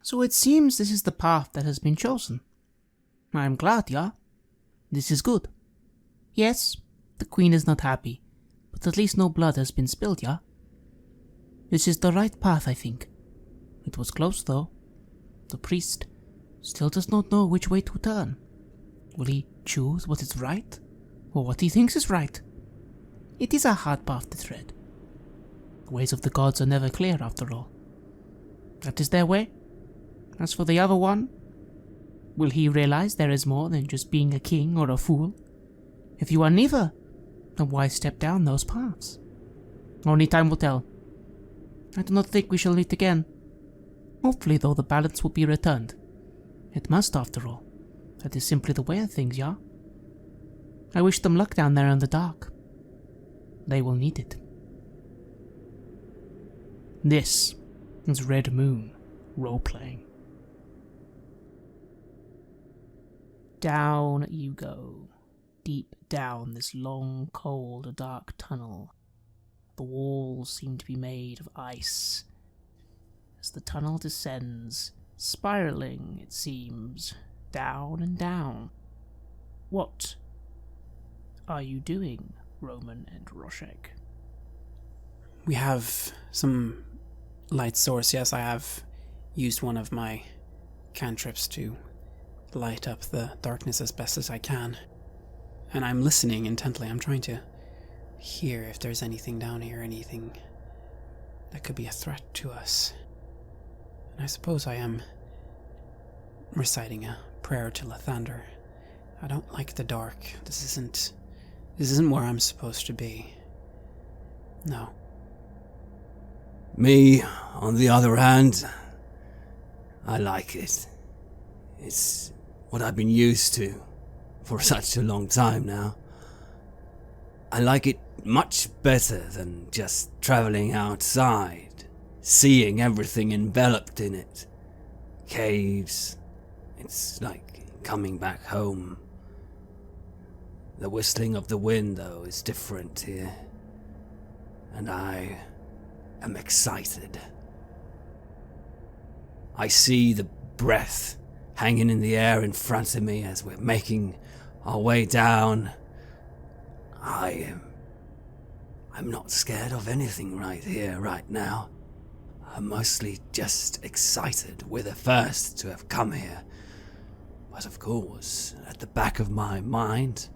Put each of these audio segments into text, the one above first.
So it seems this is the path that has been chosen. I am glad, yeah? This is good. Yes, the queen is not happy, but at least no blood has been spilled, yeah? This is the right path, I think. It was close, though. The priest still does not know which way to turn. Will he choose what is right, or what he thinks is right? It is a hard path to tread. The ways of the gods are never clear, after all. That is their way. As for the other one, will he realize there is more than just being a king or a fool? If you are neither, then why step down those paths? Only time will tell. I do not think we shall meet again. Hopefully, though, the balance will be returned. It must, after all. That is simply the way of things, yeah? I wish them luck down there in the dark. They will need it. This is Red Moon role-playing. Down you go, deep down this long, cold, dark tunnel. The walls seem to be made of ice. As the tunnel descends, spiraling, it seems, down and down. What are you doing, Roman and Roshik? We have some light source, yes. I have used one of my cantrips to light up the darkness as best as I can. And I'm listening intently. I'm trying to hear if there's anything down here, anything that could be a threat to us. And I suppose I am reciting a prayer to Lathander. I don't like the dark. This isn't where I'm supposed to be. No. Me, on the other hand, I like it. It's what I've been used to for such a long time now. I like it much better than just traveling outside, seeing everything enveloped in it. Caves. It's like coming back home. The whistling of the wind, though, is different here. And I am excited. I see the breath hanging in the air in front of me as we're making our way down. I'm not scared of anything right here, right now. I'm mostly just excited we're the first to have come here. But of course, at the back of my mind,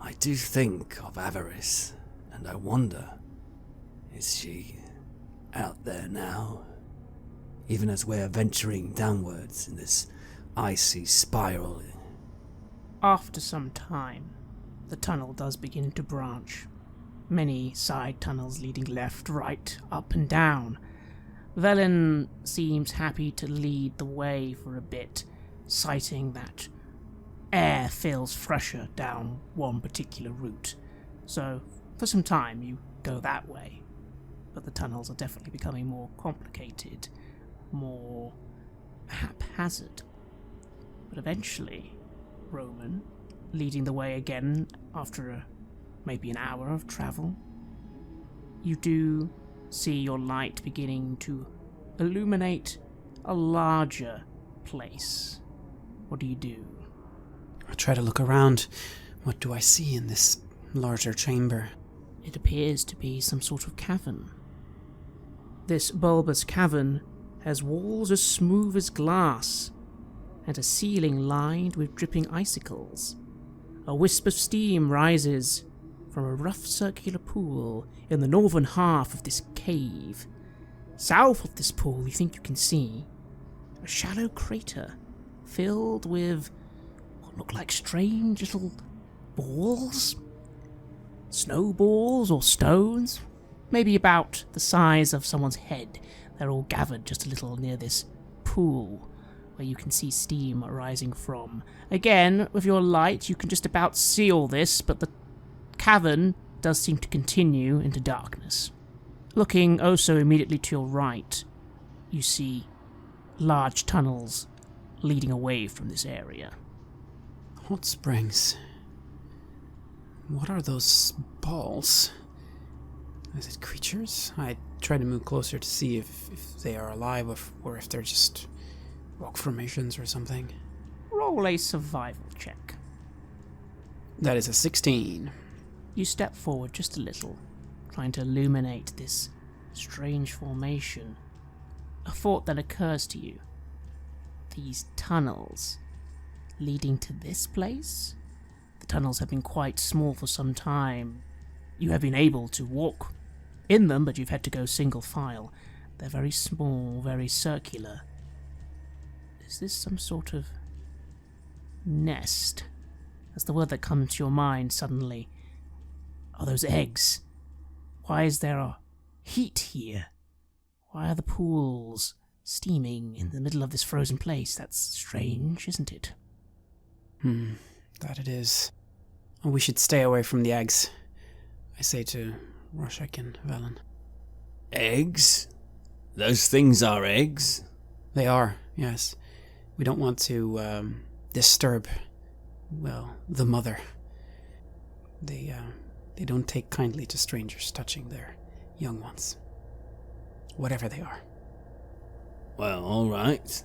I do think of Avarice, and I wonder, is she out there now? Even as we're venturing downwards in this icy spiral. After some time, the tunnel does begin to branch. Many side tunnels leading left, right, up and down. Velen seems happy to lead the way for a bit, citing that air feels fresher down one particular route. So, for some time, you go that way. But the tunnels are definitely becoming more complicated, more haphazard. But eventually, Roman, leading the way again after maybe an hour of travel, you do see your light beginning to illuminate a larger place. What do you do? I try to look around. What do I see in this larger chamber? It appears to be some sort of cavern. This bulbous cavern has walls as smooth as glass, and a ceiling lined with dripping icicles. A wisp of steam rises from a rough circular pool in the northern half of this cave. South of this pool, you think you can see a shallow crater filled with what look like strange little balls? Snowballs or stones? Maybe about the size of someone's head. They're all gathered just a little near this pool where you can see steam rising from. Again, with your light, you can just about see all this, but the cavern does seem to continue into darkness. Looking also immediately to your right, you see large tunnels leading away from this area. Hot springs. What are those balls? Is it creatures? I try to move closer to see if they are alive or if they're just rock formations or something. Roll a survival check. That is a 16. You step forward just a little, trying to illuminate this strange formation. A thought then occurs to you. These tunnels leading to this place? The tunnels have been quite small for some time. You have been able to walk in them, but you've had to go single file. They're very small, very circular. Is this some sort of nest? That's the word that comes to your mind suddenly. Are those eggs? Why is there a heat here? Why are the pools steaming in the middle of this frozen place? That's strange, isn't it? That it is. Oh, we should stay away from the eggs, I say to Roshik and Velen. Eggs? Those things are eggs? They are, yes. We don't want to disturb, well, the mother. They don't take kindly to strangers touching their young ones. Whatever they are. Well, all right.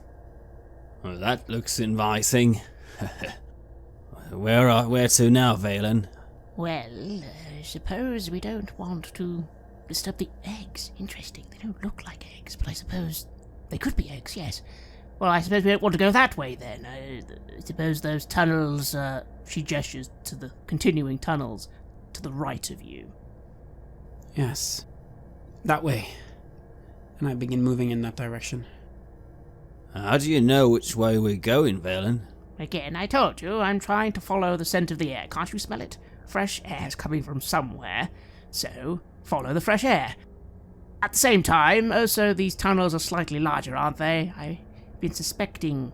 Well, that looks inviting. Where to now, Valen? Well, I suppose we don't want to disturb the eggs. Interesting. They don't look like eggs, but I suppose they could be eggs, yes. Well, I suppose we don't want to go that way then. I suppose those tunnels, she gestures to the continuing tunnels to the right of you. Yes. That way. And I begin moving in that direction. How do you know which way we're going, Valen? Again, I told you, I'm trying to follow the scent of the air. Can't you smell it? Fresh air's coming from somewhere, so follow the fresh air. At the same time, also, these tunnels are slightly larger, aren't they? I've been suspecting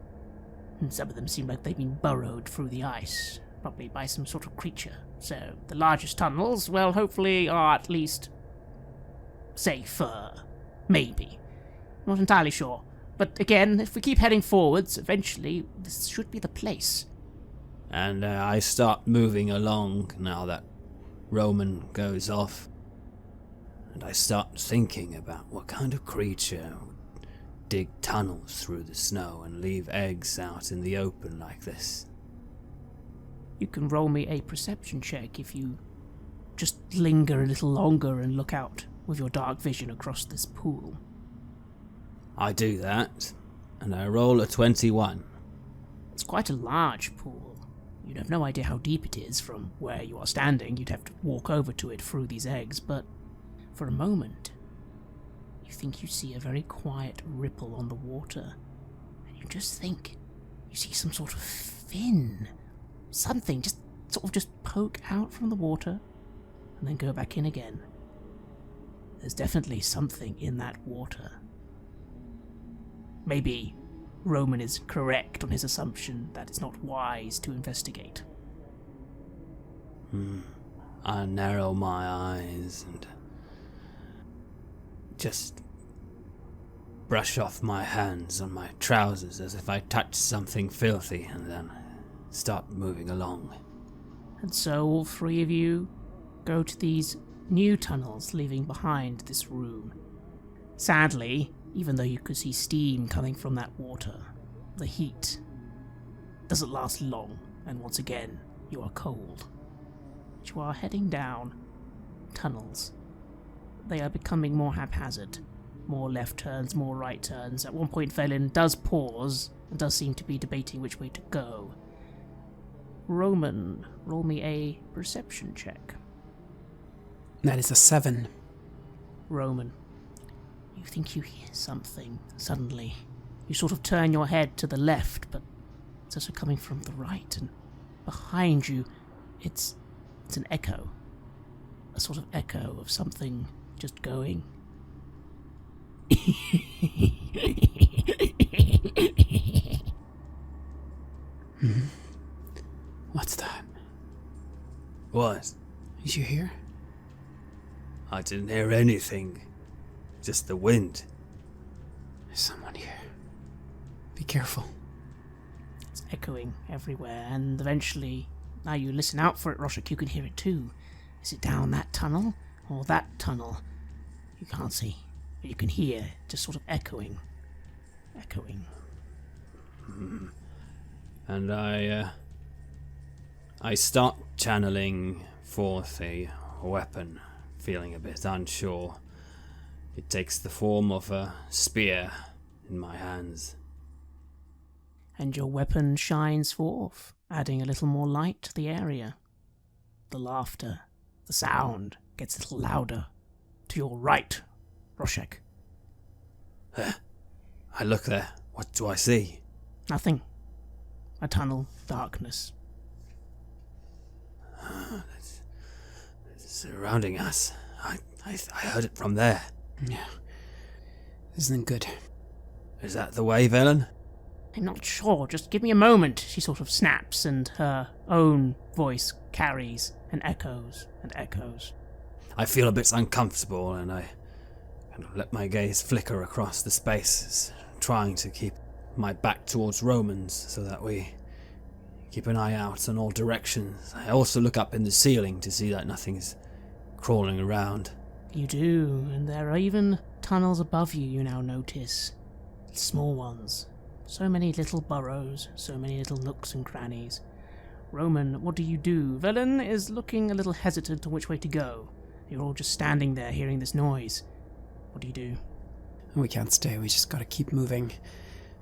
some of them seem like they've been burrowed through the ice, probably by some sort of creature. So, the largest tunnels, well, hopefully are at least safer. Maybe. Not entirely sure. But again, if we keep heading forwards, eventually this should be the place. And I start moving along now that Roman goes off. And I start thinking about what kind of creature would dig tunnels through the snow and leave eggs out in the open like this. You can roll me a perception check if you just linger a little longer and look out with your dark vision across this pool. I do that, and I roll a 21. It's quite a large pool. You'd have no idea how deep it is from where you are standing. You'd have to walk over to it through these eggs, but for a moment, you think you see a very quiet ripple on the water, and you just think you see some sort of fin. Something just poke out from the water, and then go back in again. There's definitely something in that water. Maybe Roman is correct on his assumption that it's not wise to investigate. I narrow my eyes and just brush off my hands on my trousers as if I touched something filthy and then start moving along. And so all three of you go to these new tunnels, leaving behind this room. Sadly, even though you could see steam coming from that water, the heat doesn't last long, and once again, you are cold. But you are heading down tunnels. They are becoming more haphazard. More left turns, more right turns. At one point, Velen does pause, and does seem to be debating which way to go. Roman, roll me a perception check. That is a 7. Roman, you think you hear something suddenly. You sort of turn your head to the left, but it's also coming from the right, and behind you, it's an echo. A sort of echo of something just going. What's that? What? Did you hear? I didn't hear anything. Just the wind. There's someone here. Be careful. It's echoing everywhere, and eventually, now you listen out for it, Roshik, you can hear it too. Is it down that tunnel, or that tunnel? You can't see. You can hear just sort of echoing. And I start channeling forth a weapon, feeling a bit unsure. It takes the form of a spear in my hands. And your weapon shines forth, adding a little more light to the area. The laughter, the sound gets a little louder. To your right, Roshik. I look there. What do I see? Nothing. A tunnel, darkness. It's surrounding us. I heard it from there. Yeah. Isn't good. Is that the way, villain? I'm not sure, just give me a moment. She sort of snaps, and her own voice carries and echoes and echoes. I feel a bit uncomfortable, and I kind of let my gaze flicker across the spaces, trying to keep my back towards Romans so that we keep an eye out in all directions. I also look up in the ceiling to see that nothing is crawling around. You do, and there are even tunnels above you now notice. Small ones. So many little burrows, so many little nooks and crannies. Roman, what do you do? Velen is looking a little hesitant on which way to go. You're all just standing there hearing this noise. What do you do? We can't stay, we just gotta keep moving.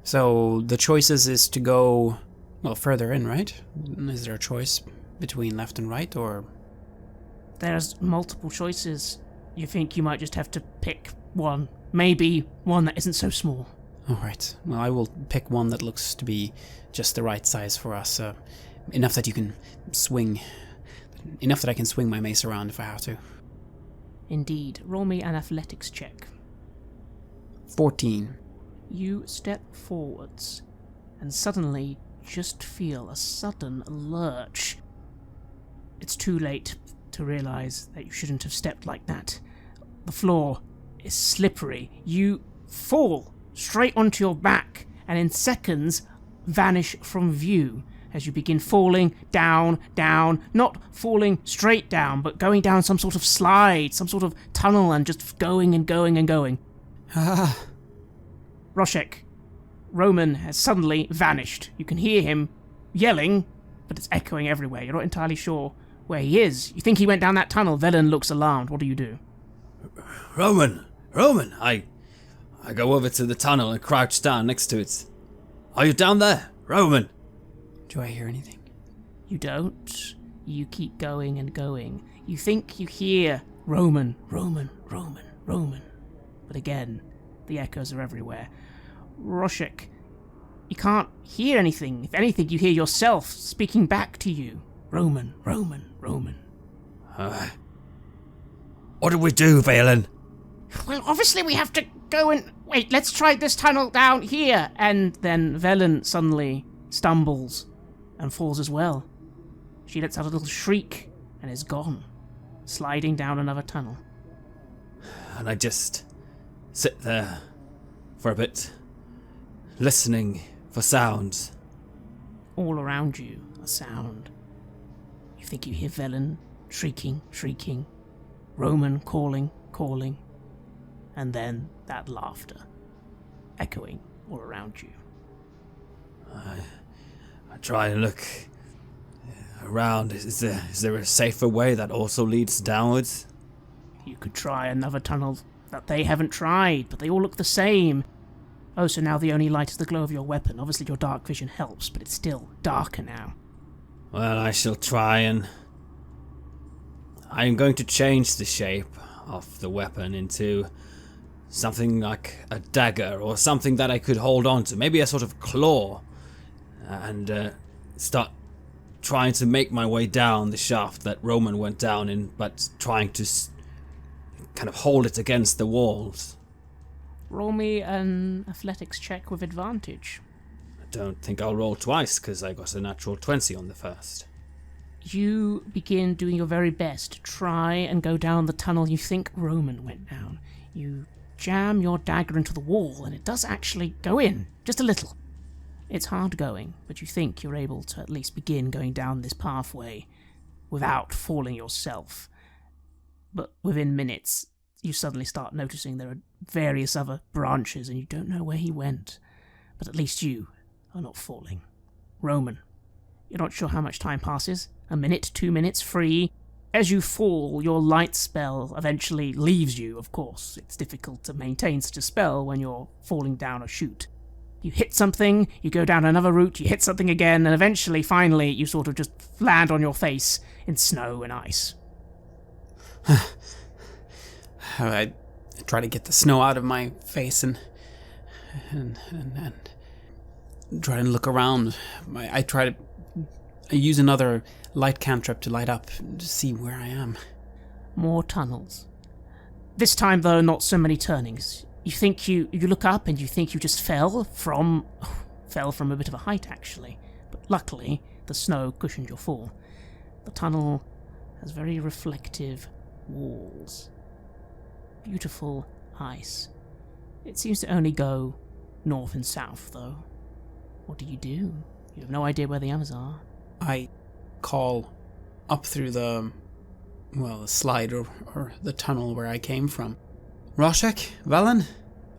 So the choices is to go, well, further in, right? Is there a choice between left and right, or...? There's multiple choices. You think you might just have to pick one. Maybe one that isn't so small. Alright, well, I will pick one that looks to be just the right size for us. Enough that you can swing... Enough that I can swing my mace around if I have to. Indeed. Roll me an athletics check. 14. You step forwards, and suddenly just feel a sudden lurch. It's too late to realise that you shouldn't have stepped like that. The floor is slippery. You fall straight onto your back, and in seconds vanish from view as you begin falling down, not falling straight down, but going down some sort of slide, some sort of tunnel, and just going and going and going. Roshik, Roman has suddenly vanished. You can hear him yelling, but it's echoing everywhere. You're not entirely sure where he is. You think he went down that tunnel. Velen looks alarmed. What do you do? Roman! I go over to the tunnel and crouch down next to it. Are you down there? Roman! Do I hear anything? You don't. You keep going and going. You think you hear Roman. But again, the echoes are everywhere. Roshik, you can't hear anything. If anything, you hear yourself speaking back to you. Roman. What do we do, Valen? Well, obviously we have to go and... Wait, let's try this tunnel down here. And then Velen suddenly stumbles and falls as well. She lets out a little shriek and is gone, sliding down another tunnel. And I just sit there for a bit, listening for sounds. All around you, a sound. You think you hear Velen shrieking, Roman calling, and then that laughter echoing all around you. I try and look around. Is there a safer way that also leads downwards? You could try another tunnel that they haven't tried, but they all look the same. Oh, so now the only light is the glow of your weapon. Obviously your dark vision helps, but it's still darker now. Well, I shall try and... I'm going to change the shape of the weapon into something like a dagger or something that I could hold on to. Maybe a sort of claw. And start trying to make my way down the shaft that Roman went down in, but trying to kind of hold it against the walls. Roll me an athletics check with advantage. I don't think I'll roll twice, because I got a natural 20 on the first. You begin doing your very best to try and go down the tunnel you think Roman went down. You jam your dagger into the wall, and it does actually go in, just a little. It's hard going, but you think you're able to at least begin going down this pathway without falling yourself. But within minutes, you suddenly start noticing there are various other branches and you don't know where he went. But at least you are not falling. Roman, you're not sure how much time passes. A minute, 2 minutes, 3. As you fall, your light spell eventually leaves you, of course. It's difficult to maintain such a spell when you're falling down a chute. You hit something, you go down another route, you hit something again, and eventually, finally, you sort of just land on your face in snow and ice. I try to get the snow out of my face and try and look around. I use another light cantrip to light up to see where I am. More tunnels. This time, though, not so many turnings. You think you look up and you think you just fell from a bit of a height, actually. But luckily, the snow cushioned your fall. The tunnel has very reflective walls. Beautiful ice. It seems to only go north and south, though. What do? You have no idea where the others are. I call up through the slide or the tunnel where I came from. Roshik, Velen?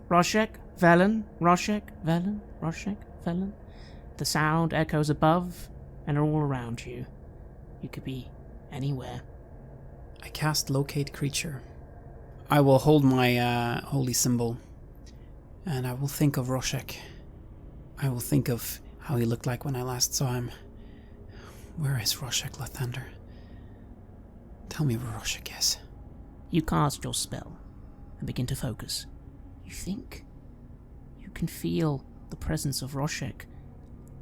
Roshik, Velen, Roshik, Velen, Roshik, Velen. The sound echoes above and all around you. You could be anywhere. I cast Locate Creature. I will hold my holy symbol, and I will think of Roshik. I will think of how he looked like when I last saw him. Where is Roshik, Lathander? Tell me where Roshik is. You cast your spell and begin to focus. You think you can feel the presence of Roshik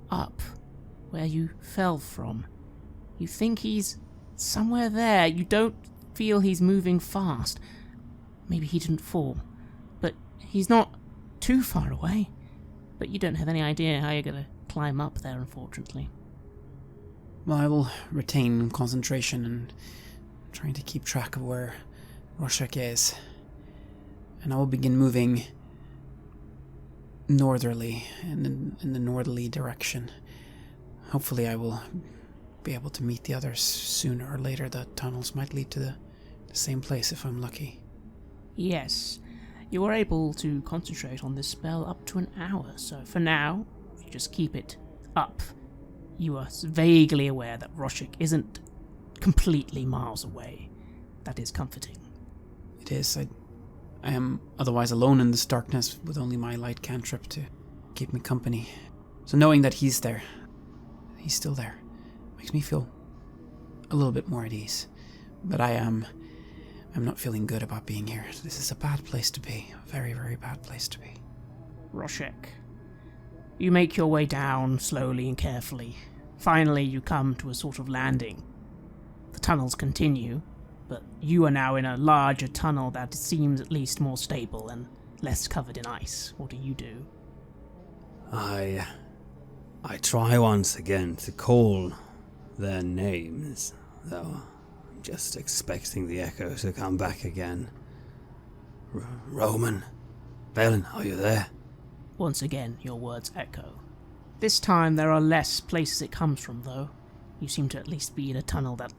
up where you fell from. You think he's somewhere there. You don't feel he's moving fast. Maybe he didn't fall, but he's not too far away. But you don't have any idea how you're going to climb up there, unfortunately. Well, I will retain concentration and trying to keep track of where Roshik is. And I will begin moving northerly, in the northerly direction. Hopefully I will be able to meet the others sooner or later. The tunnels might lead to the same place if I'm lucky. Yes, you are able to concentrate on this spell up to an hour, so for now, if you just keep it up, you are vaguely aware that Roshik isn't completely miles away. That is comforting. It is. I am otherwise alone in this darkness with only my light cantrip to keep me company. So knowing that he's there, he's still there, makes me feel a little bit more at ease. But I'm not feeling good about being here. This is a bad place to be. A very, very bad place to be. Roshik. You make your way down slowly and carefully. Finally, you come to a sort of landing. The tunnels continue, but you are now in a larger tunnel that seems at least more stable and less covered in ice. What do you do? I try once again to call their names, though I'm just expecting the echo to come back again. Roman, Velen, are you there? Once again, your words echo. This time there are less places it comes from, though. You seem to at least be in a tunnel that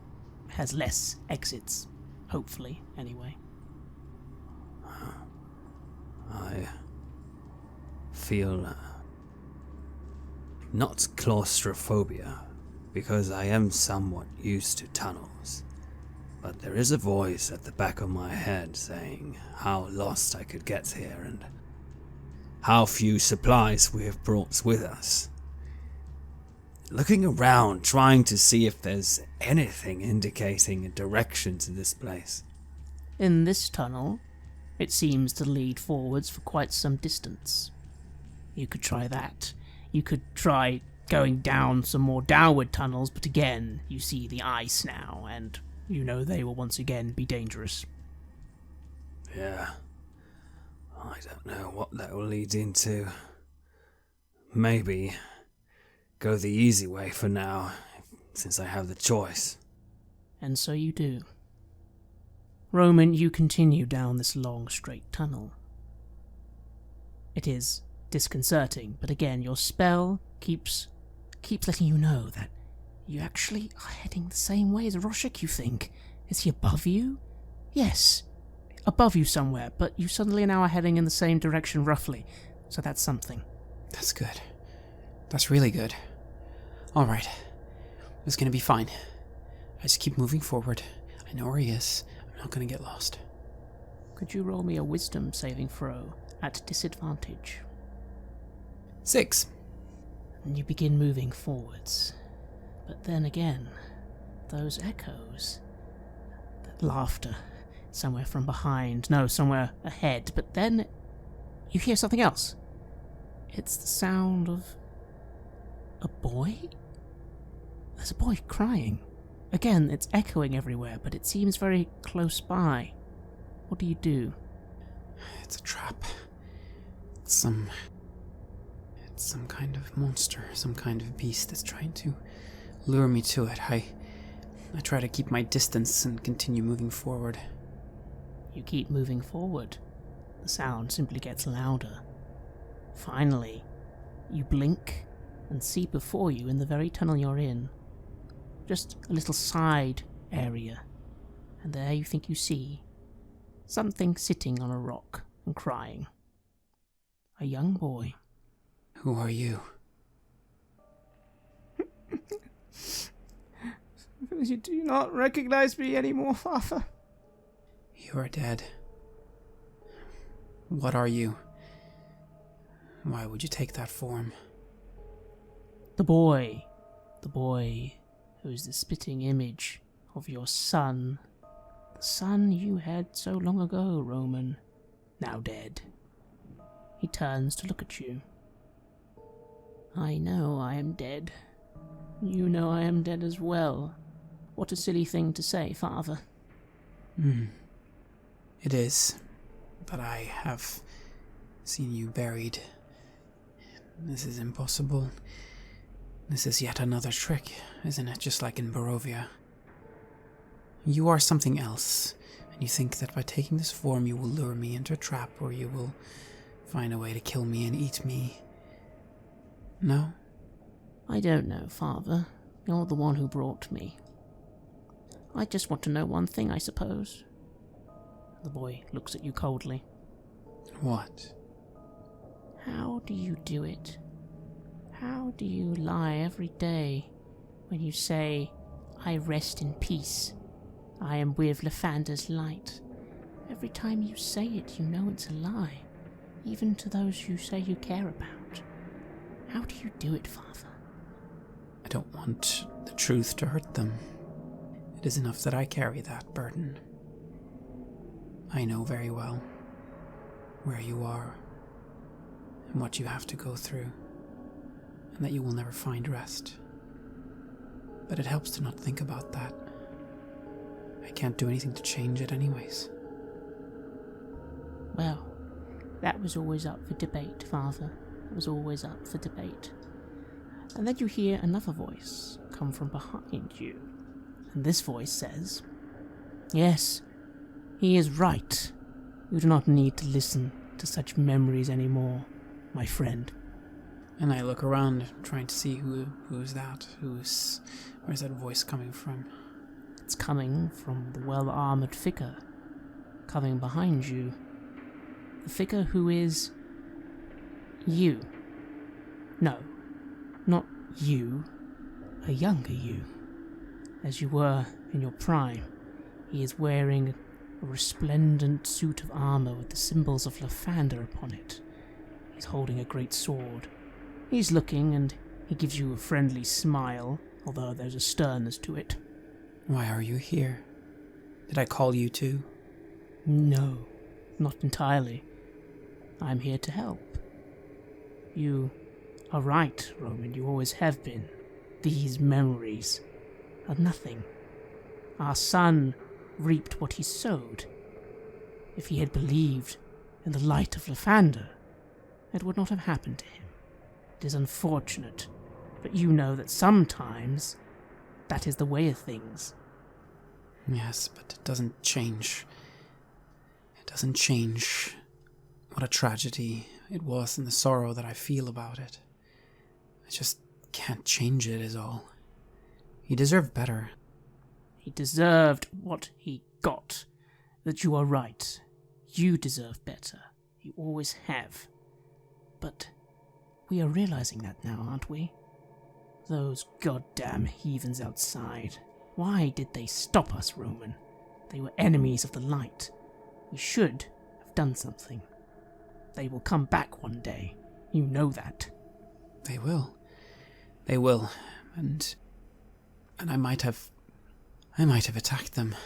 has less exits. Hopefully, anyway. I feel not claustrophobia, because I am somewhat used to tunnels, but there is a voice at the back of my head saying how lost I could get here and how few supplies we have brought with us. Looking around, trying to see if there's anything indicating a direction to this place. In this tunnel, it seems to lead forwards for quite some distance. You could try that. You could try going down some more downward tunnels, but again, you see the ice now, and you know they will once again be dangerous. Yeah. I don't know what that will lead into. Maybe go the easy way for now, since I have the choice. And so you do. Roman, you continue down this long, straight tunnel. It is disconcerting, but again, your spell keeps letting you know that you actually are heading the same way as Roshik, you think. Is he above you? Yes. above you somewhere, but you suddenly now are heading in the same direction roughly, so that's something. That's good. That's really good. Alright. It's gonna be fine. I just keep moving forward. I know where he is. I'm not gonna get lost. Could you roll me a wisdom saving throw at disadvantage? 6. And you begin moving forwards. But then again, those echoes, that laughter, somewhere from behind, no, somewhere ahead, but then you hear something else. It's the sound of a boy? There's a boy crying. Again, it's echoing everywhere, but it seems very close by. What do you do? It's a trap. It's some kind of monster, some kind of beast that's trying to lure me to it. I try to keep my distance and continue moving forward. You keep moving forward. The sound simply gets louder. Finally, you blink and see before you in the very tunnel you're in, just a little side area, and there you think you see something sitting on a rock and crying. A young boy. Who are you? You do not recognize me anymore, Father. You are dead. What are you? Why would you take that form? The boy who is the spitting image of your son. The son you had so long ago, Roman, now dead. He turns to look at you. I know I am dead. You know I am dead as well. What a silly thing to say, Father. It is, but I have seen you buried. This is impossible. This is yet another trick, isn't it? Just like in Barovia. You are something else, and you think that by taking this form you will lure me into a trap, or you will find a way to kill me and eat me. No? I don't know, Father. You're the one who brought me. I just want to know one thing, I suppose. The boy looks at you coldly. What? How do you do it? How do you lie every day when you say, I rest in peace, I am with Lathander's light? Every time you say it, you know it's a lie, even to those you say you care about. How do you do it, Father? I don't want the truth to hurt them. It is enough that I carry that burden. I know very well where you are and what you have to go through, and that you will never find rest. But it helps to not think about that. I can't do anything to change it anyways. Well, that was always up for debate, Father. It was always up for debate. And then you hear another voice come from behind you. And this voice says, Yes, he is right. You do not need to listen to such memories anymore, my friend. And I look around, trying to see who's that? Where's that voice coming from? It's coming from the well-armored figure, coming behind you. The figure who is you. No, not you, a younger you. As you were in your prime, he is wearing a resplendent suit of armor with the symbols of Lathander upon it. He's holding a great sword. He's looking, and he gives you a friendly smile, although there's a sternness to it. Why are you here? Did I call you too? No, not entirely. I'm here to help. You are right, Roman, you always have been. These memories are nothing. Our son reaped what he sowed. If he had believed in the light of Lathander, it would not have happened to him. It is unfortunate, but you know that sometimes that is the way of things. Yes, but it doesn't change. It doesn't change what a tragedy it was and the sorrow that I feel about it. I just can't change it, is all. He deserved better. He deserved what he got. That you are right. You deserve better. You always have. But we are realizing that now, aren't we? Those goddamn heathens outside. Why did they stop us, Roman? They were enemies of the light. We should have done something. They will come back one day. You know that. They will. They will. And I might have attacked them.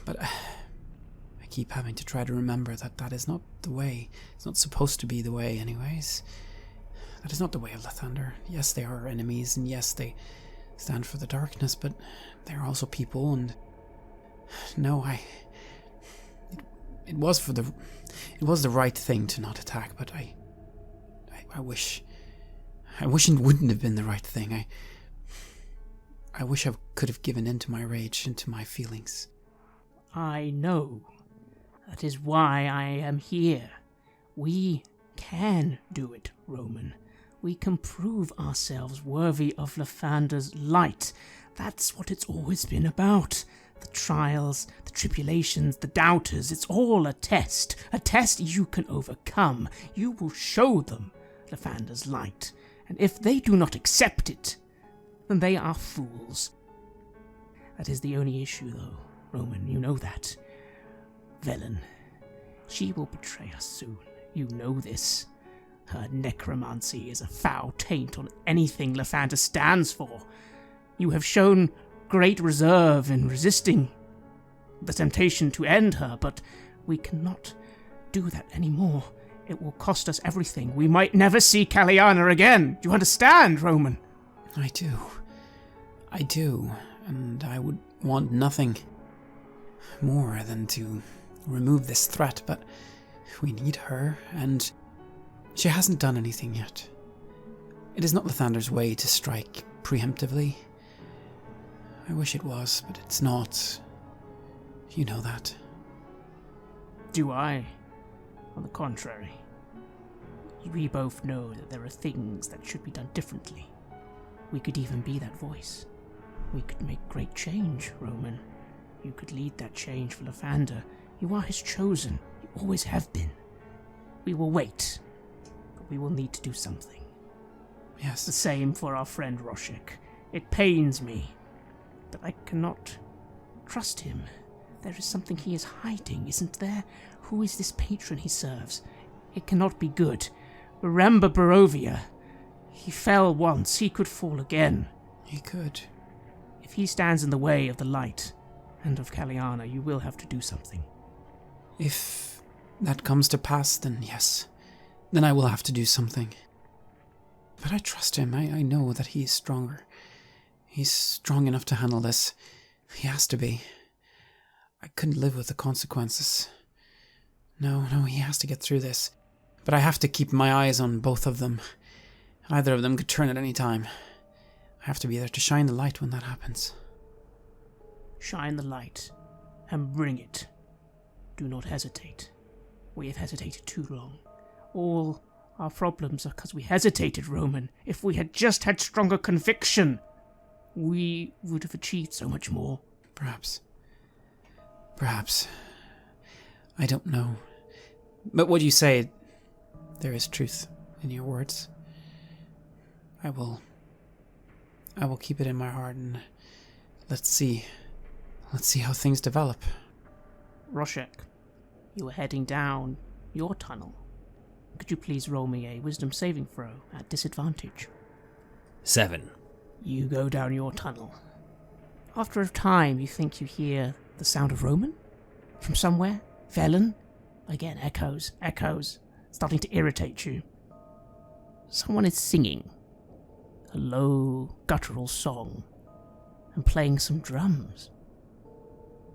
But I keep having to try to remember that is not the way. It's not supposed to be the way anyways. That is not the way of Lathander. Yes, they are our enemies, and yes, they stand for the darkness, but they are also people, and no, it was the right thing to not attack, but I wish it wouldn't have been the right thing. I wish I could have given in to my rage, into my feelings. I know. That is why I am here. We can do it, Roman. We can prove ourselves worthy of Lathander's light. That's what it's always been about. The trials, the tribulations, the doubters, it's all a test you can overcome. You will show them Lathander's light, and if they do not accept it, then they are fools. That is the only issue, though, Roman, you know that. Velen, she will betray us soon, you know this. Her necromancy is a foul taint on anything Lathander stands for. You have shown great reserve in resisting the temptation to end her, but we cannot do that anymore. It will cost us everything. We might never see Caliana again. Do you understand, Roman? I do, and I would want nothing more than to remove this threat, but we need her, and she hasn't done anything yet. It is not Lathander's way to strike preemptively. I wish it was, but it's not. You know that. Do I? On the contrary. We both know that there are things that should be done differently. We could even be that voice. We could make great change, Roman. You could lead that change for Lathander. You are his chosen. You always have been. We will wait, but we will need to do something. Yes. The same for our friend Roshik. It pains me that I cannot trust him. There is something he is hiding, isn't there? Who is this patron he serves? It cannot be good. Remember Barovia. He fell once, he could fall again. He could. If he stands in the way of the light and of Caliana, you will have to do something. If that comes to pass, then yes. Then I will have to do something. But I trust him. I know that he is stronger. He's strong enough to handle this. He has to be. I couldn't live with the consequences. No, he has to get through this. But I have to keep my eyes on both of them. Either of them could turn at any time. I have to be there to shine the light when that happens. Shine the light, and bring it. Do not hesitate. We have hesitated too long. All our problems are because we hesitated, Roman. If we had just had stronger conviction, we would have achieved so much more. Perhaps. I don't know. But what you say, there is truth in your words. I will keep it in my heart, and let's see how things develop. Roshik, you are heading down your tunnel. Could you please roll me a wisdom saving throw at disadvantage? 7. You go down your tunnel. After a time, you think you hear the sound of Roman? From somewhere? Velen? Again, echoes, starting to irritate you. Someone is singing a low, guttural song and playing some drums.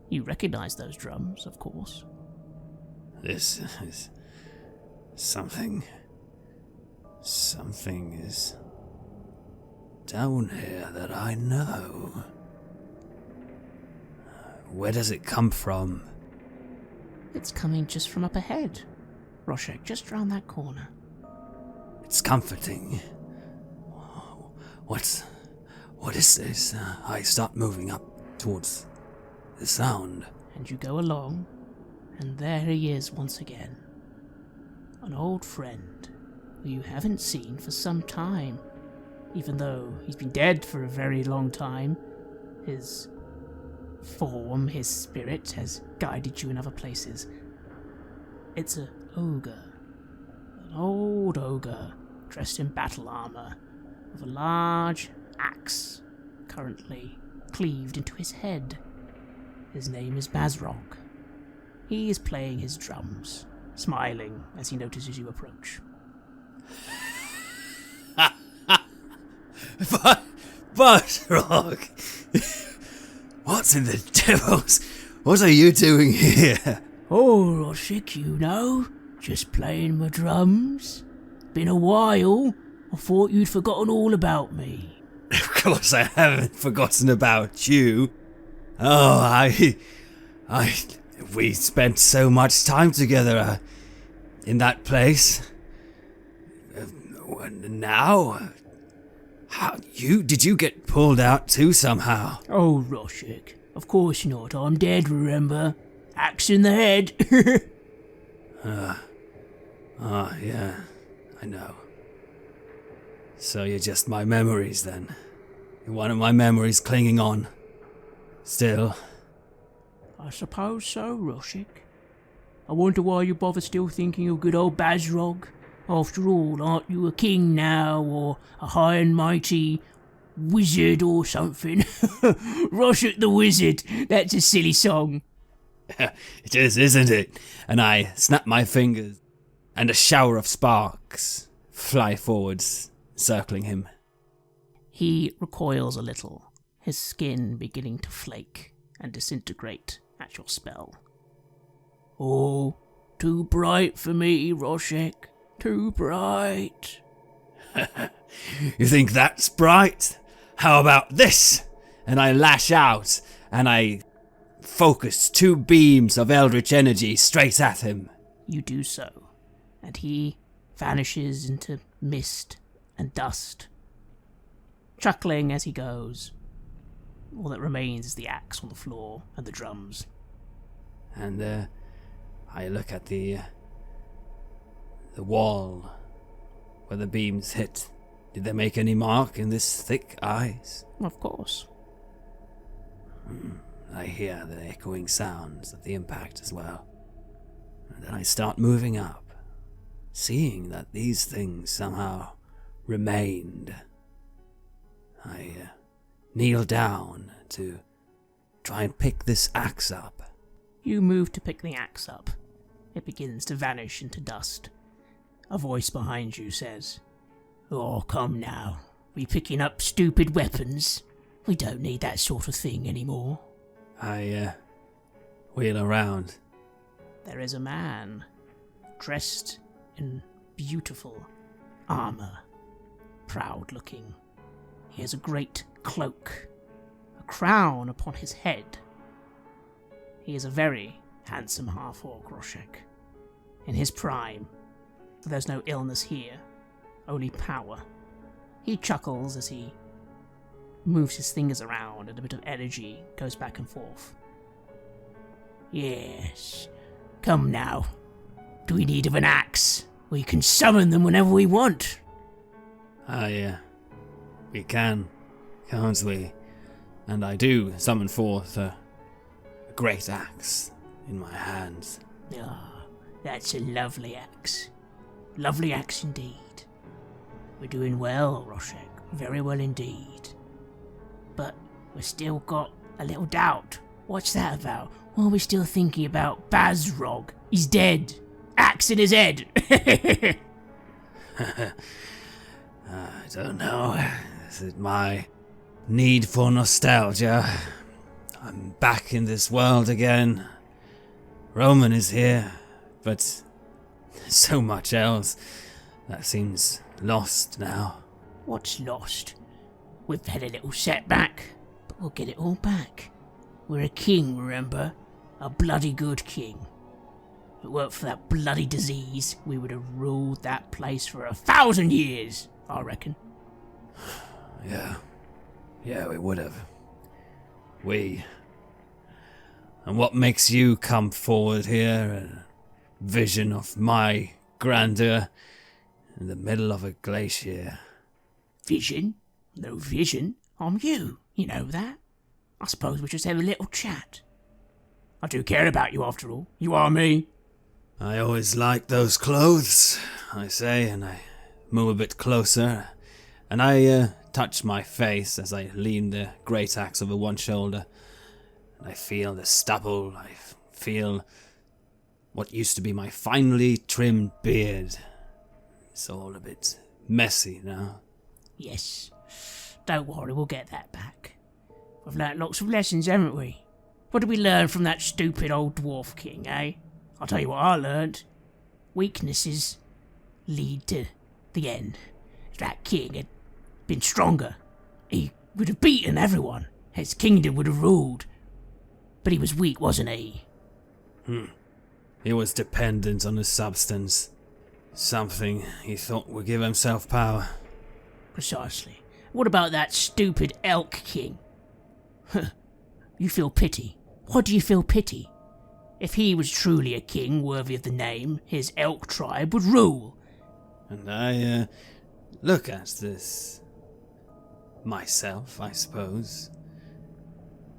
You recognize those drums, of course. This is something. Something is down here that I know. Where does it come from? It's coming just from up ahead, Roshik, just round that corner. It's comforting. What is this? I start moving up towards the sound. And you go along, And there he is once again. An old friend who you haven't seen for some time. Even though he's been dead for a very long time, his form, his spirit, has guided you in other places. It's an ogre. An old ogre, dressed in battle armor, with a large axe currently cleaved into his head. His name is Bazrog. He is playing his drums, smiling as he notices you approach. Bazrog! What's in the devil's? What are you doing here? Oh, Roshik, you know, just playing my drums. Been a while. I thought you'd forgotten all about me. Of course I haven't forgotten about you. Oh, we spent so much time together in that place. Now, did you get pulled out too somehow? Oh, Roshik, of course not. I'm dead, remember? Axe in the head. Yeah, I know. So you're just my memories then. You're one of my memories clinging on. Still. I suppose so, Roshik. I wonder why you bother still thinking of good old Bazrog. After all, aren't you a king now, or a high and mighty wizard or something? Roshik the Wizard, that's a silly song. It is, isn't it? And I snap my fingers, and a shower of sparks fly forwards, circling him. He recoils a little, his skin beginning to flake and disintegrate at your spell. Oh, too bright for me, Roshik. Too bright. You think that's bright? How about this? And I lash out, and I focus 2 beams of eldritch energy straight at him. You do so, and he vanishes into mist and dust, chuckling as he goes. All that remains is the axe on the floor and the drums. And I look at the wall where the beams hit. Did they make any mark in this thick ice? Of course. I hear the echoing sounds of the impact as well. And then I start moving up, seeing that these things somehow remained. I kneel down to try and pick this axe up. You move to pick the axe up. It begins to vanish into dust. A voice behind you says, "Oh, come now. We picking up stupid weapons? We don't need that sort of thing anymore." I wheel around. There is a man, dressed in beautiful armor, proud looking. He has a great cloak, a crown upon his head. He is a very handsome half-orc, Roshik. In his prime, for there's no illness here, only power. He chuckles as he moves his fingers around and a bit of energy goes back and forth. "Yes, come now. Do we need of an axe? We can summon them whenever we want." We can, can't we? And I do summon forth a great axe in my hands. Ah, that's a lovely axe. Lovely axe indeed. We're doing well, Roshik. Very well indeed. But we've still got a little doubt. What's that about? Why are we still thinking about Bazrog? He's dead. Axe in his head. I don't know. Is it my need for nostalgia? I'm back in this world again. Roman is here, but there's so much else that seems lost now. What's lost? We've had a little setback, but we'll get it all back. We're a king, remember? A bloody good king. If it weren't for that bloody disease, we would have ruled that place for 1,000 years, I reckon. Yeah, we would have. We... And what makes you come forward here? A vision of my grandeur in the middle of a glacier. Vision? No vision. I'm you. You know that. I suppose we just have a little chat. I do care about you after all. You are me. I always liked those clothes, I say, and I move a bit closer, and I touch my face as I lean the great axe over one shoulder. And I feel the stubble, I feel what used to be my finely trimmed beard. It's all a bit messy now. Yes. Don't worry, we'll get that back. We've learnt lots of lessons, haven't we? What did we learn from that stupid old dwarf king, eh? I'll tell you what I learnt. Weaknesses lead to the end. If that king had been stronger, he would have beaten everyone. His kingdom would have ruled. But he was weak, wasn't he? He was dependent on his substance. Something he thought would give himself power. Precisely. What about that stupid elk king? You feel pity. Why do you feel pity? If he was truly a king worthy of the name, his elk tribe would rule. And I look at this myself, I suppose.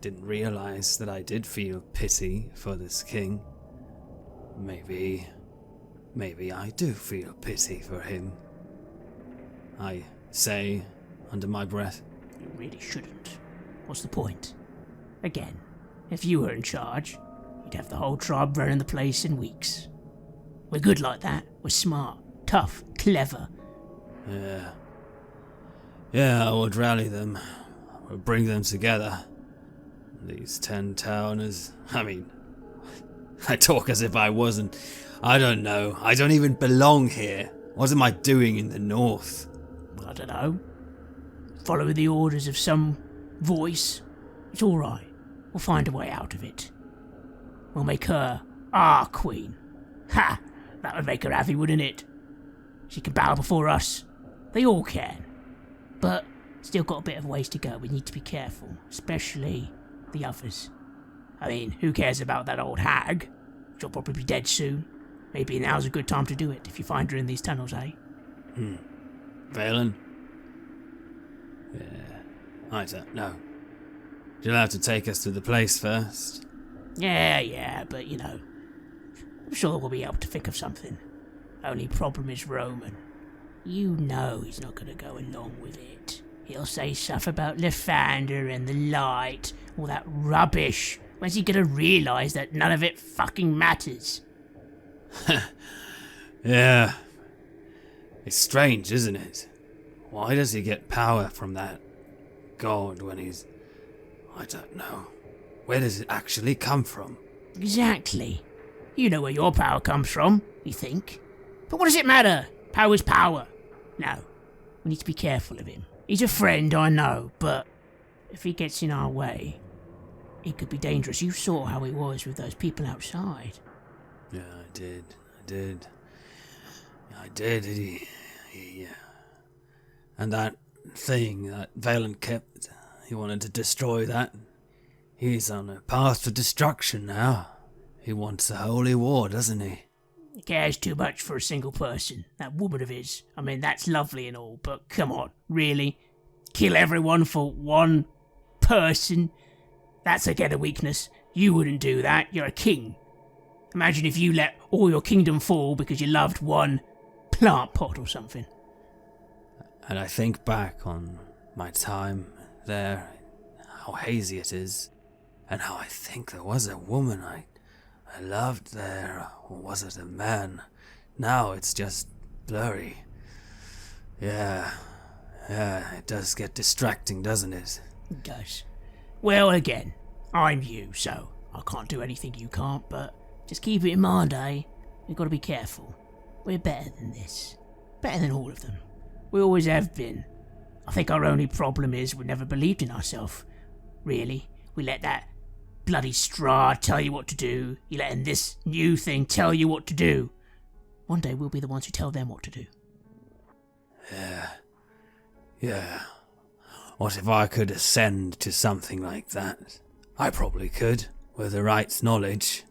Didn't realize that I did feel pity for this king. Maybe I do feel pity for him. I say under my breath. You really shouldn't. What's the point? Again, if you were in charge, you'd have the whole tribe running the place in weeks. We're good like that. We're smart, tough, clever. Yeah, I would rally them. I would bring them together. These 10 towners. I mean, I talk as if I wasn't. I don't know. I don't even belong here. What am I doing in the north? I don't know. Follow the orders of some voice. It's all right. We'll find a way out of it. We'll make her our queen. Ha! That would make her happy, wouldn't it? She can bow before us. They all can. But still got a bit of ways to go. We need to be careful, especially the others. I mean, who cares about that old hag? She'll probably be dead soon. Maybe now's a good time to do it if you find her in these tunnels, eh? Valen? Yeah, I don't know. You'll have to take us to the place first. Yeah, but you know, I'm sure we'll be able to think of something. Only problem is Roman. You know he's not going to go along with it. He'll say stuff about Lathander and the light, all that rubbish. When's he going to realise that none of it fucking matters? Yeah. It's strange, isn't it? Why does he get power from that god when he's... I don't know. Where does it actually come from? Exactly. You know where your power comes from, you think. But what does it matter? Power's power. No, we need to be careful of him. He's a friend, I know, but if he gets in our way, it could be dangerous. You saw how he was with those people outside. Yeah, I did. And that thing that Valen kept, he wanted to destroy that. He's on a path to destruction now. He wants a holy war, doesn't he? He cares too much for a single person. That woman of his. I mean, that's lovely and all, but come on, really? Kill everyone for one person? That's again a weakness. You wouldn't do that. You're a king. Imagine if you let all your kingdom fall because you loved one plant pot or something. And I think back on my time there, how hazy it is, and how I think there was a woman I loved there, or was it a man? Now it's just blurry. Yeah, it does get distracting, doesn't it? It does. Well, again, I'm you, so I can't do anything you can't, but just keep it in mind, eh? We've got to be careful. We're better than this. Better than all of them. We always have been. I think our only problem is we never believed in ourselves. Really. We let that bloody straw tell you what to do. You're letting this new thing tell you what to do. One day we'll be the ones who tell them what to do. Yeah. What if I could ascend to something like that? I probably could, with the right knowledge.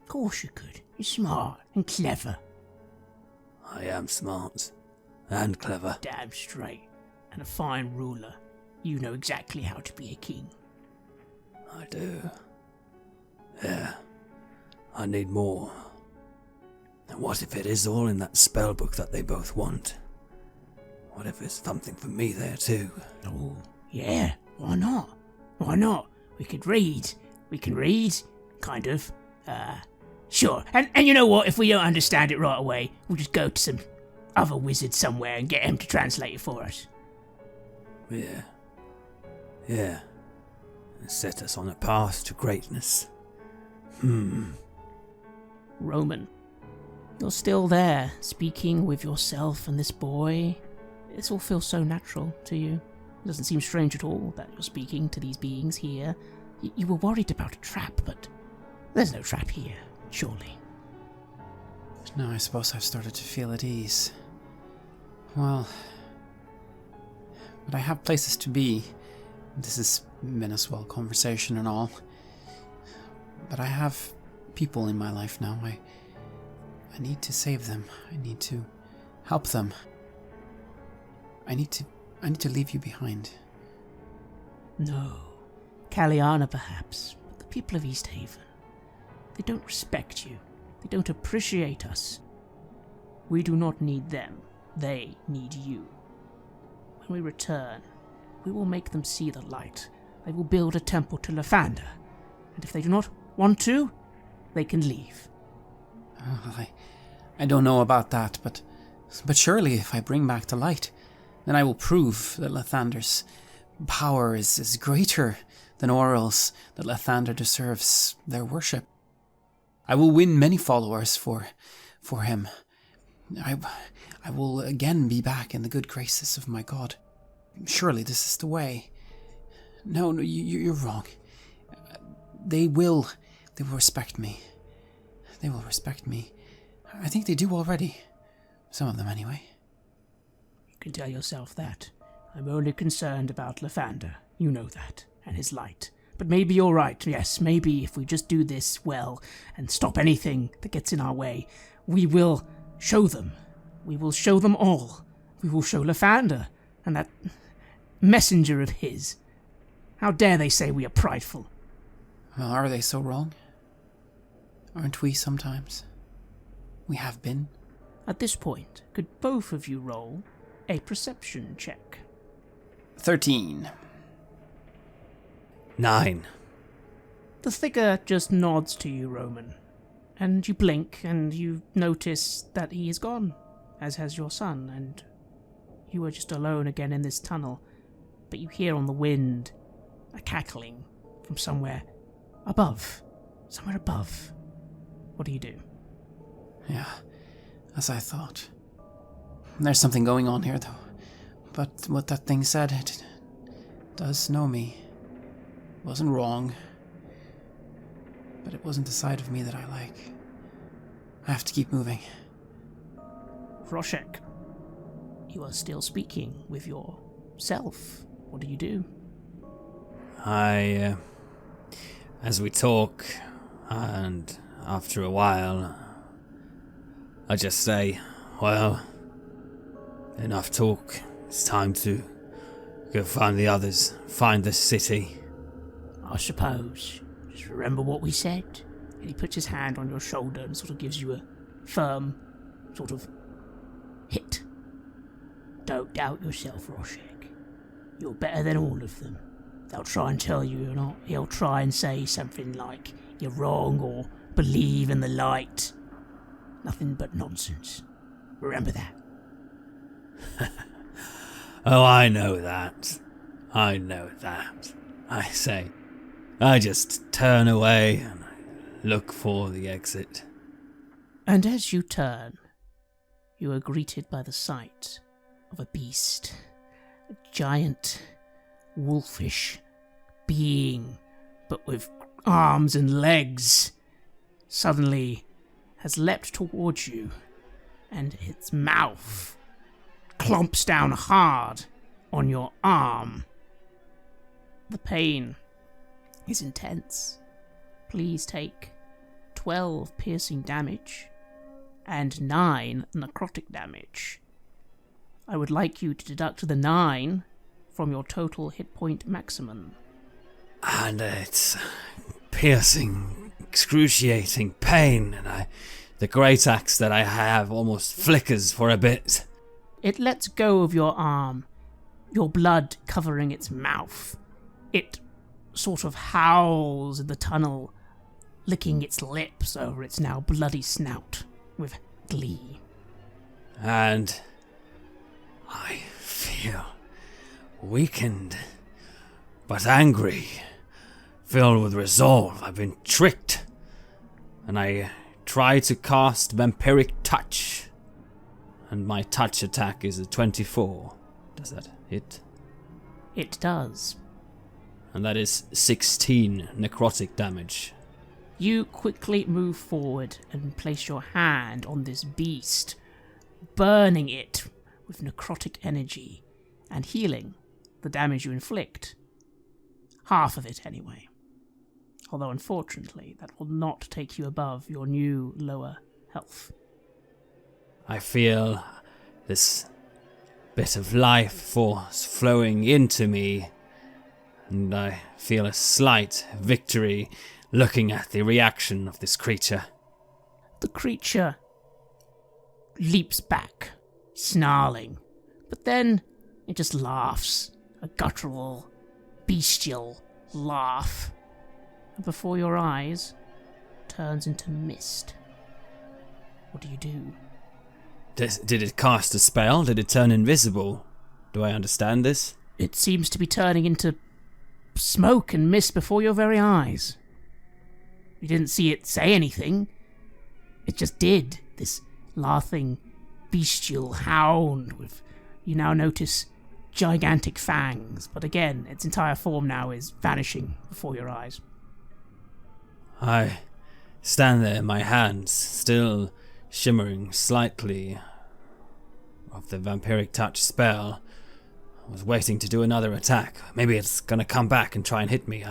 Of course you could. You're smart and clever. I am smart and clever. Damn straight. And a fine ruler. You know exactly how to be a king. I do. Yeah. I need more. And what if it is all in that spell book that they both want? What if there's something for me there too? Oh, yeah. Why not? Why not? We can read. Kind of. Sure. And you know what? If we don't understand it right away, we'll just go to some other wizard somewhere and get him to translate it for us. Yeah. Yeah. And set us on a path to greatness. Roman, you're still there, speaking with yourself and this boy. This all feels so natural to you. It doesn't seem strange at all that you're speaking to these beings here. You were worried about a trap, but there's no trap here, surely. Now I suppose I've started to feel at ease. Well, but I have places to be. This has been a swell conversation and all. But I have people in my life now. I need to save them. I need to help them. I need to leave you behind. No. Caliana, perhaps, but the people of East Haven. They don't respect you. They don't appreciate us. We do not need them. They need you. When we return, we will make them see the light. They will build a temple to Lathander. And if they do not want to, they can leave. I don't know about that, but surely if I bring back the light, then I will prove that Lathander's power is greater than Aurel's, that Lathander deserves their worship. I will win many followers for him. I will again be back in the good graces of my god. Surely this is the way. No, you're wrong. They will respect me. They will respect me. I think they do already. Some of them, anyway. You can tell yourself that. I'm only concerned about Lathander. You know that. And his light. But maybe you're right. Yes, maybe if we just do this well and stop anything that gets in our way, we will show them. We will show them all. We will show Lathander and that messenger of his. How dare they say we are prideful? Well, are they so wrong? Aren't we sometimes? We have been. At this point, could both of you roll a perception check? 13. 9. The figure just nods to you, Roman, and you blink and you notice that he is gone, as has your son, and you are just alone again in this tunnel, but you hear on the wind a cackling from somewhere above. What do you do? Yeah, as I thought. There's something going on here, though. But what that thing said, it does know me. It wasn't wrong. But it wasn't the side of me that I like. I have to keep moving. Roshik, you are still speaking with yourself. What do you do? As we talk, and after a while, I just say, well, enough talk. It's time to go find the others, find the city. I suppose. Just remember what we said. And he puts his hand on your shoulder and sort of gives you a firm sort of hit. Don't doubt yourself, Roshik. You're better than all of them. They'll try and tell you you're not. He'll try and say something like you're wrong or believe in the light. Nothing but nonsense. Remember that. Oh, I know that. I say. I just turn away and I look for the exit. And as you turn, you are greeted by the sight of a beast. A giant, wolfish being, but with arms and legs, suddenly has leapt towards you, and its mouth clomps down hard on your arm. The pain is intense, please take 12 piercing damage and 9 necrotic damage. I would like you to deduct the 9 from your total hit point maximum. And it's piercing, excruciating pain, and the great axe that I have almost flickers for a bit. It lets go of your arm, your blood covering its mouth. It sort of howls in the tunnel, licking its lips over its now bloody snout with glee. And I feel weakened, but angry, filled with resolve. I've been tricked, and I try to cast Vampiric Touch, and my touch attack is a 24. Does that hit? It does. And that is 16 necrotic damage. You quickly move forward and place your hand on this beast, burning it with necrotic energy and healing the damage you inflict. Half of it, anyway. Although, unfortunately, that will not take you above your new lower health. I feel this bit of life force flowing into me, and I feel a slight victory looking at the reaction of this creature. The creature leaps back, snarling, but then it just laughs, a guttural, bestial laugh, and before your eyes turns into mist. What do? Did it cast a spell? Did it turn invisible? Do I understand this? It seems to be turning into smoke and mist before your very eyes. You didn't see it say anything. It just did. This laughing, bestial hound with, you now notice, gigantic fangs. But again, its entire form now is vanishing before your eyes. I stand there, my hands still shimmering slightly of the Vampiric Touch spell. I was waiting to do another attack. Maybe it's gonna come back and try and hit me.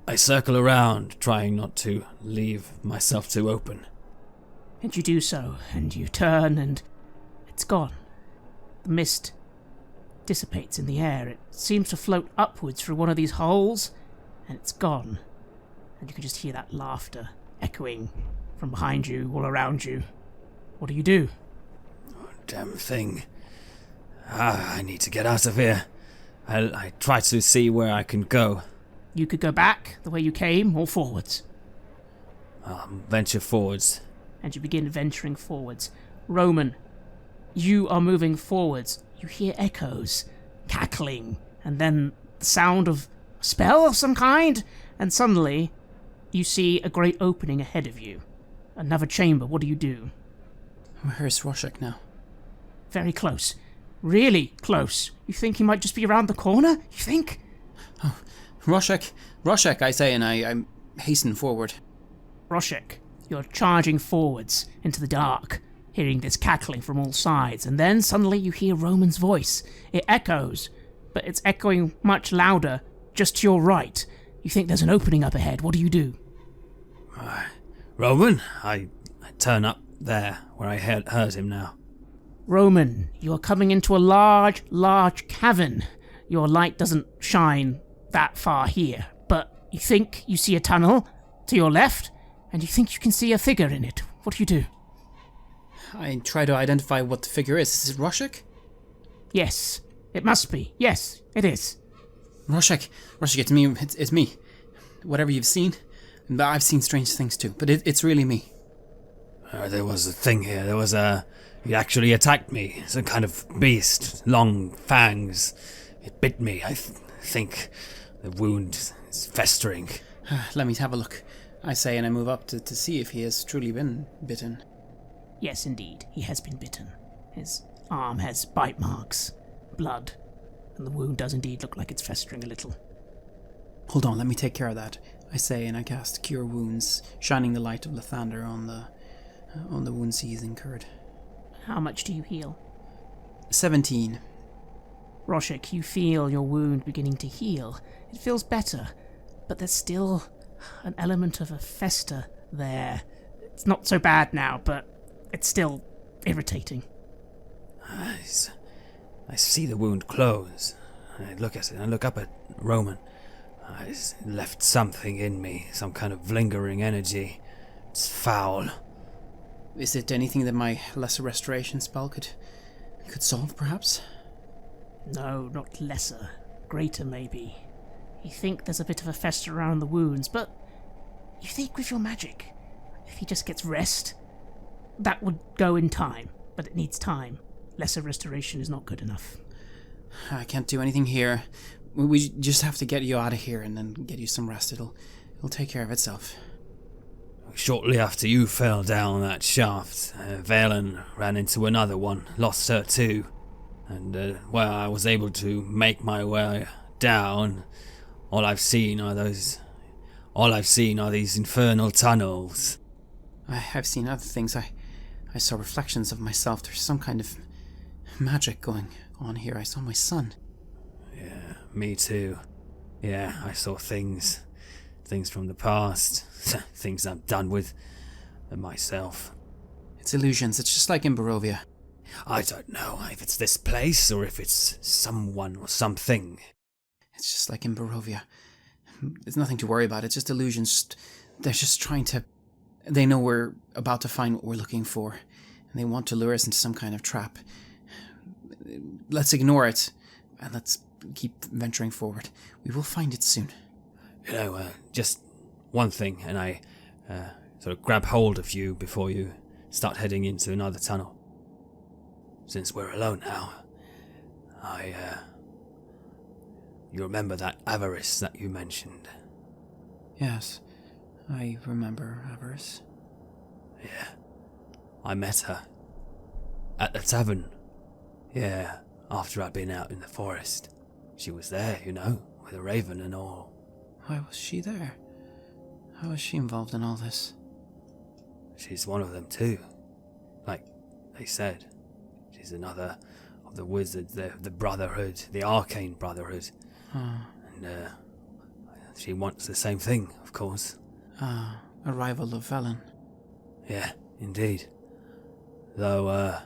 I circle around, trying not to leave myself too open. And you do so, and you turn, and it's gone. The mist dissipates in the air. It seems to float upwards through one of these holes, and it's gone. And you can just hear that laughter echoing from behind you, all around you. What do? Oh, damn thing. I need to get out of here. I try to see where I can go. You could go back the way you came, or forwards. I'll venture forwards. And you begin venturing forwards. Roman, you are moving forwards. You hear echoes, cackling, and then the sound of a spell of some kind, and suddenly you see a great opening ahead of you. Another chamber. What do? Where's Roshik now? Very close. Really close. You think he might just be around the corner? You think? Oh, Roshik, I say, and I hasten forward. Roshik, you're charging forwards into the dark, hearing this cackling from all sides, and then suddenly you hear Roman's voice. It echoes, but it's echoing much louder, just to your right. You think there's an opening up ahead. What do? Roman? I turn up there, where I heard him now. Roman, you are coming into a large cavern. Your light doesn't shine that far here, but you think you see a tunnel to your left, and you think you can see a figure in it. What do? I try to identify what the figure is. Is it Roshik? Yes, it must be. Yes, it is. Roshik, it's me. It's me. Whatever you've seen, I've seen strange things too, but it's really me. There was a thing here. He actually attacked me. Some kind of beast, long fangs. It bit me. I think the wound is festering. Let me have a look, I say, and I move up to see if he has truly been bitten. Yes, indeed, he has been bitten. His arm has bite marks, blood, and the wound does indeed look like it's festering a little. Hold on, let me take care of that, I say, and I cast Cure Wounds, shining the light of Lathander on the wounds he's incurred. How much do you heal? 17. Roshik, you feel your wound beginning to heal. It feels better, but there's still an element of a fester there. It's not so bad now, but it's still irritating. I see the wound close. I look at it. I look up at Roman. It's left something in me, some kind of lingering energy. It's foul. Is it anything that my lesser restoration spell could solve, perhaps? No, not lesser. Greater, maybe. You think there's a bit of a fester around the wounds, but you think with your magic, if he just gets rest, that would go in time, but it needs time. Lesser restoration is not good enough. I can't do anything here. We just have to get you out of here and then get you some rest. It'll take care of itself. Shortly after you fell down that shaft, Valen ran into another one, lost her too. And I was able to make my way down. All I've seen are these infernal tunnels. I've seen other things. I saw reflections of myself. There's some kind of magic going on here. I saw my son. Yeah, me too. Yeah, I saw things from the past, things I'm done with myself. It's illusions. It's just like in Barovia. I don't know if it's this place or if it's someone or something. It's just like in Barovia. There's nothing to worry about. It's just illusions. They're just trying to... They know we're about to find what we're looking for, and they want to lure us into some kind of trap. Let's ignore it, and let's keep venturing forward. We will find it soon. Just one thing, and I sort of grab hold of you before you start heading into another tunnel. Since we're alone now, you remember that avarice that you mentioned? Yes, I remember avarice. Yeah, I met her at the tavern. Yeah, after I'd been out in the forest. She was there, with a raven and all. Why was she there? How was she involved in all this? She's one of them too. Like they said. She's another of the wizards, the Brotherhood, the Arcane Brotherhood. And she wants the same thing, of course. A rival of Velen. Yeah, indeed. Though,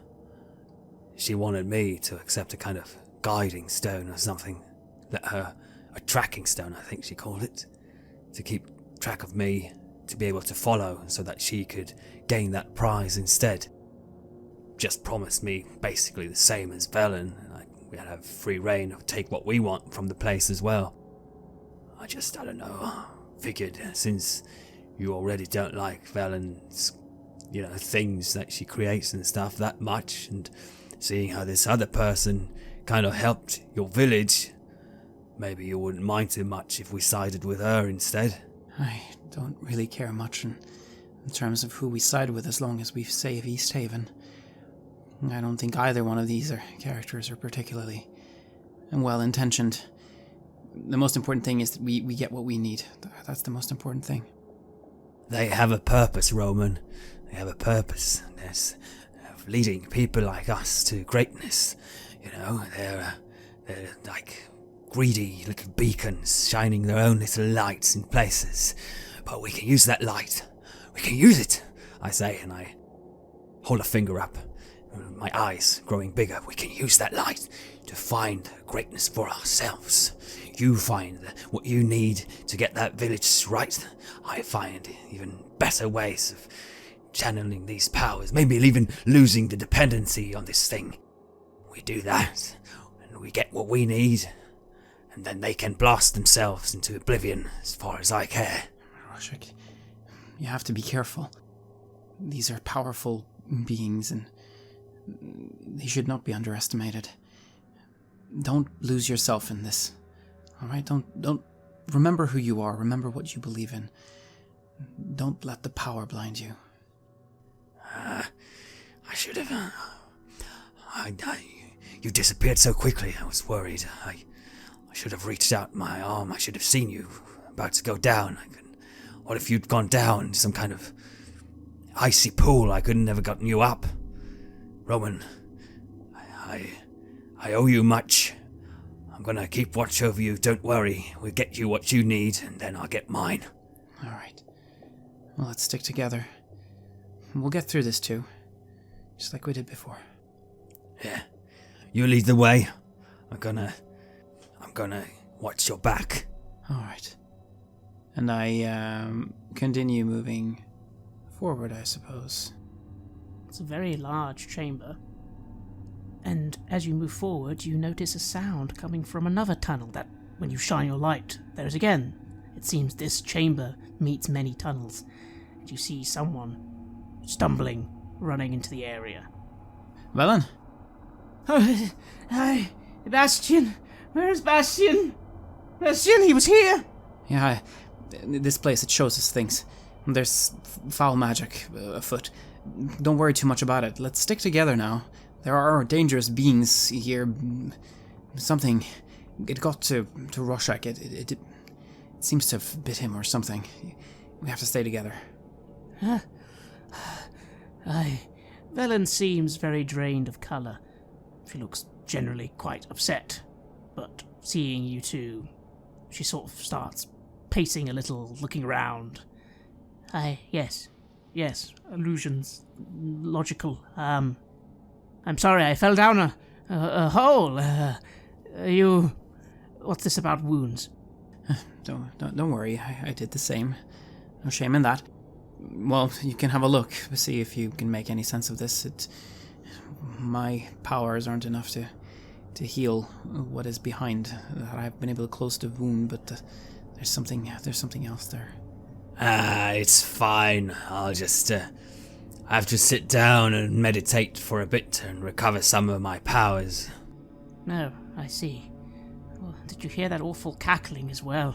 she wanted me to accept a kind of guiding stone or something. Let her... a tracking stone, I think she called it. To keep track of me, to be able to follow, so that she could gain that prize instead. Just promised me basically the same as Velen. We'd have free reign to take what we want from the place as well. I don't know, figured since you already don't like Velen's, things that she creates and stuff that much, and seeing how this other person kind of helped your village, maybe you wouldn't mind too much if we sided with her instead. I don't really care much in terms of who we side with as long as we save East Haven. I don't think either one of these characters are particularly well-intentioned. The most important thing is that we get what we need. That's the most important thing. They have a purpose, Roman. They have a purpose. There's leading people like us to greatness. They're like greedy little beacons shining their own little lights in places. But we can use that light. We can use it, I say, and I hold a finger up. My eyes growing bigger. We can use that light to find greatness for ourselves. You find what you need to get that village right. I find even better ways of channeling these powers. Maybe even losing the dependency on this thing. We do that, and we get what we need, and then they can blast themselves into oblivion as far as I care. Roshik, you have to be careful. These are powerful beings, and they should not be underestimated. Don't lose yourself in this. Alright? Don't remember who you are. Remember what you believe in. Don't let the power blind you. I should have... You disappeared so quickly, I was worried. I should have reached out my arm. I should have seen you about to go down. What if you'd gone down into some kind of icy pool? I could have never gotten you up. Roman, I owe you much. I'm gonna keep watch over you, don't worry. We'll get you what you need, and then I'll get mine. Alright. Well, let's stick together. We'll get through this too. Just like we did before. Yeah. You lead the way. I'm gonna watch your back. Alright. And I, continue moving forward, I suppose. It's a very large chamber. And as you move forward, you notice a sound coming from another tunnel that, when you shine your light, there is again. It seems this chamber meets many tunnels, and you see someone stumbling, running into the area. Velen? Oh, hi, Bastian. Where is Bastian? Bastian, he was here. Yeah, this place, it shows us things. There's foul magic afoot. Don't worry too much about it. Let's stick together now. There are dangerous beings here. Something... It got to Roshik. It seems to have bit him or something. We have to stay together. Velen seems very drained of colour. She looks generally quite upset. But seeing you two, she sort of starts pacing a little, looking around. Yes, illusions. Logical. I'm sorry, I fell down a hole. What's this about wounds? Don't worry, I did the same. No shame in that. Well, you can have a look, see if you can make any sense of this. My powers aren't enough to heal what is behind. I've been able to close the wound, but there's something else there. It's fine. I'll just I have to sit down and meditate for a bit and recover some of my powers. No, I see. Oh, did you hear that awful cackling as well?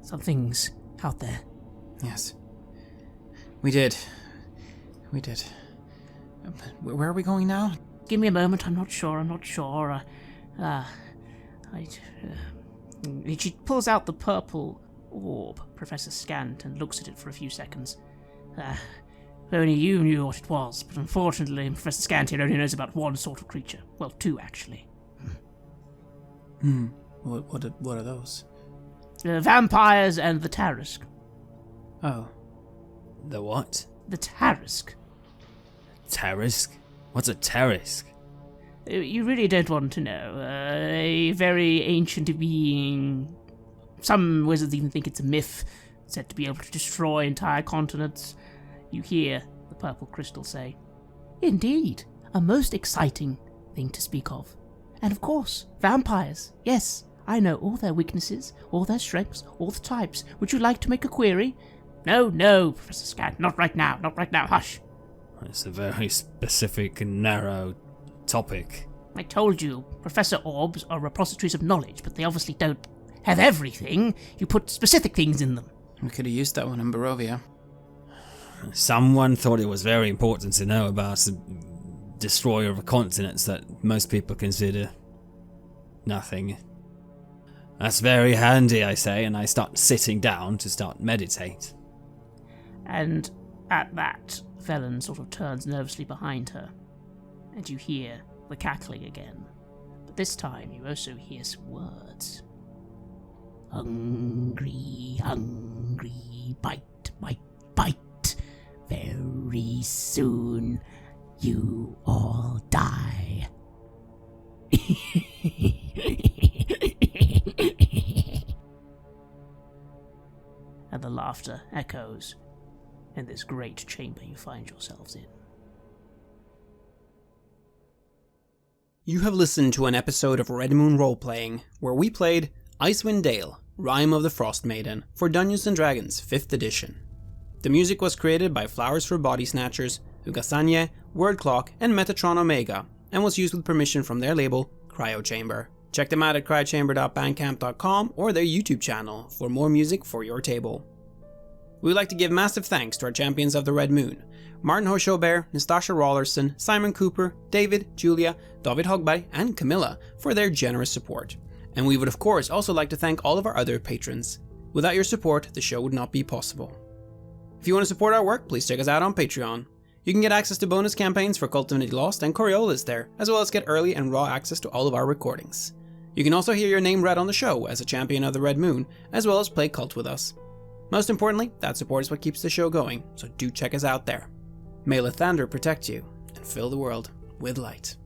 Something's out there. Yes. We did. Where are we going now? Give me a moment, I'm not sure. She pulls out the purple orb Professor scanned and looks at it for a few seconds. If only you knew what it was, but unfortunately Professor Scant here only knows about one sort of creature. Well, two, actually. What are those? Vampires and the Tarisk. Oh. The what? The Tarisk. Tarisk? What's a Tarisk? You really don't want to know. A very ancient being. Some wizards even think it's a myth, said to be able to destroy entire continents. You hear the purple crystal say, "Indeed, a most exciting thing to speak of. And of course, vampires. Yes, I know all their weaknesses, all their strengths, all the types. Would you like to make a query?" No, Professor Scant, not right now, hush. It's a very specific and narrow topic. I told you, Professor Orbs are repositories of knowledge, but they obviously don't have everything. You put specific things in them. We could have used that one in Barovia. Someone thought it was very important to know about a destroyer of continents that most people consider nothing. That's very handy, I say, and I start sitting down to start meditate. And at that, Velen sort of turns nervously behind her, and you hear the cackling again. But this time you also hear some words. Hungry, hungry, bite, bite, bite. Very soon you all die. And the laughter echoes in this great chamber you find yourselves in. You have listened to an episode of Red Moon Roleplaying, where we played Icewind Dale, Rime of the Frostmaiden, for Dungeons & Dragons 5th edition. The music was created by Flowers for Body Snatchers, Ugasanye, Word Clock, and Metatron Omega, and was used with permission from their label, Cryo Chamber. Check them out at cryochamber.bandcamp.com or their YouTube channel for more music for your table. We would like to give massive thanks to our champions of the Red Moon, Martin Heuschober, Nastasia Raulerson, Simon Cooper, David, Julia, David Hagberg, and Camilla for their generous support. And we would of course also like to thank all of our other patrons. Without your support, the show would not be possible. If you want to support our work, please check us out on Patreon. You can get access to bonus campaigns for Cult Divinity Lost and Coriolis there, as well as get early and raw access to all of our recordings. You can also hear your name read on the show as a champion of the Red Moon, as well as play Cult with us. Most importantly, that support is what keeps the show going, so do check us out there. May Lathander protect you and fill the world with light.